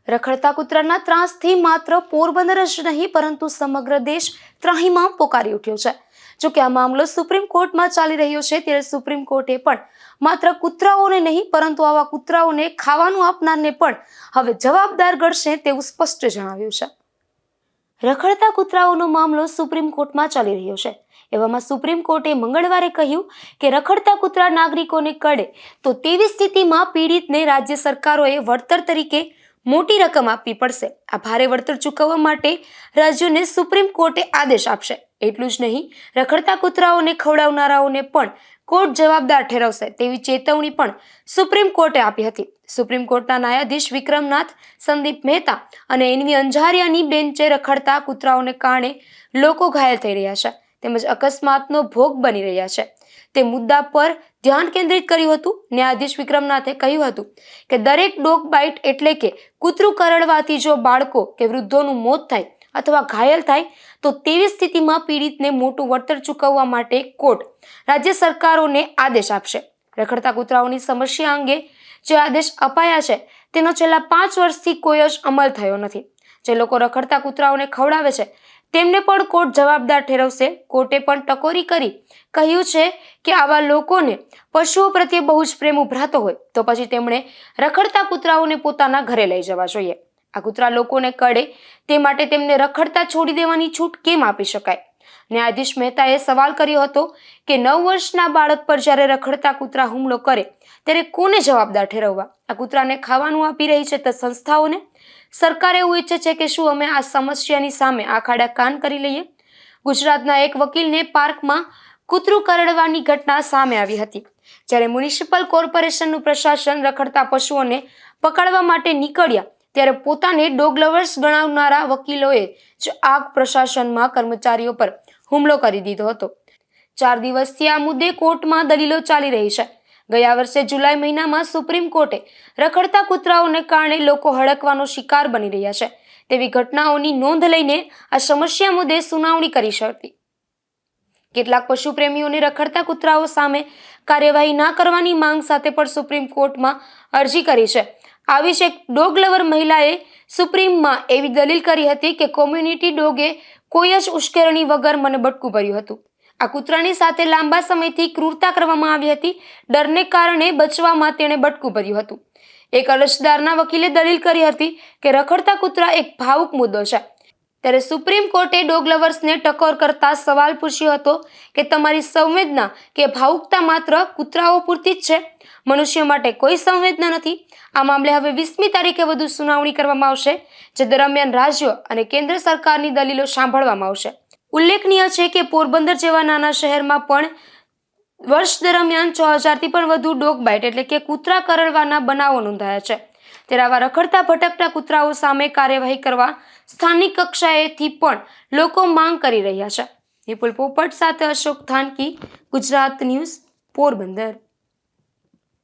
રખડતા કૂતરાના ત્રાસથી માત્ર પોરબંદર જ નહીં પરંતુ સમગ્ર દેશ ત્રાહિમામ પોકારી ઉઠ્યો છે। જોકે આ મામલો સુપ્રીમ કોર્ટમાં ચાલી રહ્યો છે, ત્યારે સુપ્રીમ કોર્ટે પણ માત્ર કૂતરાઓને નહીં પરંતુ આવા કૂતરાઓને ખાવાનું આપનારને પણ હવે જવાબદાર ગણશે તેવું સ્પષ્ટ જણાવ્યું છે। રખડતા કૂતરાઓનો મામલો સુપ્રીમ કોર્ટમાં ચાલી રહ્યો છે। એવામાં સુપ્રીમ કોર્ટે મંગળવારે કહ્યું કે રખડતા કૂતરા નાગરિકોને કરડે તો તેવી સ્થિતિમાં પીડિતને રાજ્ય સરકારોએ વળતર તરીકે મોટી રકમ આપવી પડશે। આ ભારે વળતર ચૂકવવા માટે રાજ્યોને સુપ્રીમ કોર્ટે આદેશ આપશે। એટલું જ નહીં, રખડતા કૂતરાઓને ખવડાવનારાઓને પણ કોર્ટ જવાબદાર ઠેરવશે તેવી ચેતવણી પણ સુપ્રીમ કોર્ટે આપી હતી। સુપ્રીમ કોર્ટના ન્યાયાધીશ વિક્રમનાથ, સંદીપ મહેતા અને એનવી અંજારિયાની બેન્ચે રખડતા કૂતરાઓને કારણે લોકો ઘાયલ થઈ રહ્યા છે તેમજ અકસ્માતનો ભોગ બની રહ્યા છે તે મુદ્દા પર ધ્યાન કેન્દ્રિત કર્યું હતું। ન્યાયાધીશ વિક્રમનાથે કહ્યું હતું કે દરેક ડોગ બાઇટ એટલે કે કૂતરું કરડવાથી જો બાળકો કે વૃદ્ધોનું મોત થાય અથવા ઘાયલ થાય તો તેવી સ્થિતિમાં પીડિતને મોટું વળતર ચૂકવવા માટે કોર્ટ રાજ્ય સરકારોને આદેશ આપશે। રખડતા કૂતરાઓની સમસ્યા અંગે જે આદેશ અપાયા છે તેનો છેલ્લા 5 વર્ષથી કોઈ જ અમલ થયો નથી। જે લોકો રખડતા કૂતરાઓને ખવડાવે છે તેમને પણ કોર્ટ જવાબદાર ઠેરવશે। કોર્ટે પણ ટકોરી કરી કહ્યું છે કે આવા લોકોને પશુઓ પ્રત્યે બહુ જ પ્રેમ ઉભરાતો હોય તો પછી તેમણે રખડતા કૂતરાઓને પોતાના ઘરે લઈ જવા જોઈએ। આ કૂતરા લોકોને કરડે તે માટે તેમને રખડતા છોડી દેવાની છૂટ કેમ આપી શકાય? ન્યાયાધીશ મહેતાએ સવાલ કર્યો હતો કે 9 વર્ષના બાળક પર જ્યારે રખડતા કૂતરા હુમલો કરે ત્યારે કોને જવાબદાર ઠેરવવા? આ કૂતરાને ખાવાનું આપી રહી છે તે સંસ્થાઓને? સરકાર એવું ઈચ્છે છે કે શું અમે આ સમસ્યાની સામે આખાડા કાન કરી લઈએ? ગુજરાતના એક વકીલને પાર્કમાં કૂતરું કરડવાની ઘટના સામે આવી હતી, જ્યારે મ્યુનિસિપલ કોર્પોરેશનનું પ્રશાસન રખડતા પશુઓને પકડવા માટે નીકળ્યા ત્યારે પોતાને ડોગ લવર્સ ગણાવનારા વકીલોએ જ આ પ્રશાસનમાં કર્મચારીઓ પર હુમલો કરી દીધો હતો। 4 દિવસથી આ મુદ્દે કોર્ટમાં દલીલો ચાલી રહી છે। ગયા વર્ષે જુલાઈ મહિનામાં સુપ્રીમ કોર્ટે રખડતા કૂતરાઓને કારણે લોકો હડકવાનો શિકાર બની રહ્યા છે તેવી ઘટનાઓની નોંધ લઈને આ સમસ્યા મુદ્દે સુનાવણી કરી હતી। કેટલાક પશુ પ્રેમીઓને રખડતા કૂતરાઓ સામે કાર્યવાહી ના કરવાની માંગ સાથે પણ સુપ્રીમ કોર્ટમાં અરજી કરી છે। આવી જ એક ડોગ લવર મહિલાએ સુપ્રીમમાં એવી દલીલ કરી હતી કે કોમ્યુનિટી ડોગે કોઈ જ ઉશ્કેરણી વગર મને બટકું ભર્યું હતું। આ કૂતરાની સાથે લાંબા સમયથી ક્રૂરતા કરવામાં આવી હતી। ડરને કારણે બચવામાં તેણે બટકું ભર્યું હતું। એક અરજદારના વકીલે દલીલ કરી હતી કે રખડતા કૂતરા એક ભાવુક મુદ્દો છે, ત્યારે સુપ્રીમ કોર્ટે ડોગ લવર્સને ટકોર કરતા સવાલ પૂછ્યો હતો કે તમારી સંવેદના કે ભાવુકતા માત્ર કૂતરાઓ પૂરતી જ છે, મનુષ્ય માટે કોઈ સંવેદના નથી? આ મામલે હવે 20મી તારીખે વધુ સુનાવણી કરવામાં આવશે, જે દરમિયાન રાજ્યો અને કેન્દ્ર સરકારની દલીલો સાંભળવામાં આવશે। ઉલ્લેખનીય છે કે પોરબંદર જેવા નાના શહેરમાં પણ વર્ષ દરમિયાન 6000થી પણ વધુ ડોગ બાઇટ એટલે કે કૂતરા કરડવાના બનાવો નોંધાયા છે। ત્યારે આવા રખડતા ભટકતા કૂતરાઓ સામે કાર્યવાહી કરવા સ્થાનિક કક્ષાએથી પણ લોકો માંગ કરી રહ્યા છે। નિપુલ પોપટ સાથે અશોક થાનકી, ગુજરાત ન્યૂઝ, પોરબંદર।